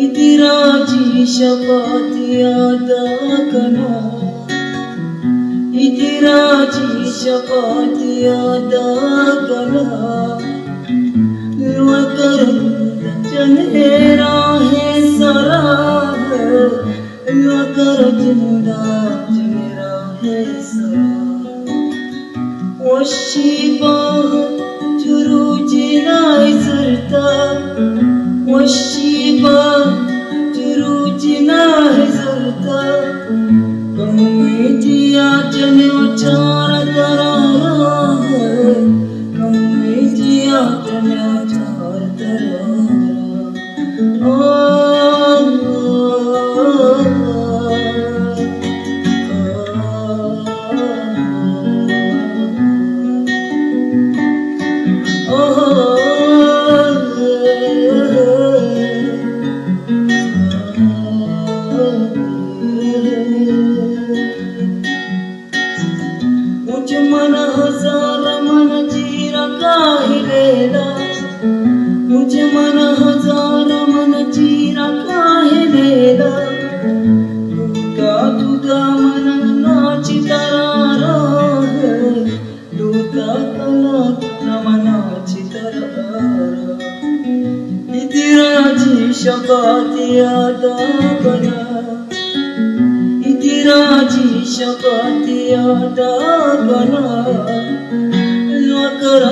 इतिराजी शपथ याद कना इतिराजी शपथ याद कना मकर चंदेरा है सरा मकर चंदा चंदेरा है सरा वशिबा चुरुजिना इसरता वशिबा चुरुजिना इसरता कमेजिया जने उचार तरारा कमेजिया जने उचार तरारा मुझ मन हजार मन जीरा काहिलेला मुझ मन हजार मन जीरा काहिलेला तुका तुझा मन नाची तरारा तुका कला नमनाची तरारा इतिराजी शपथ याद कना इतिराजी शपथ याद कना मकर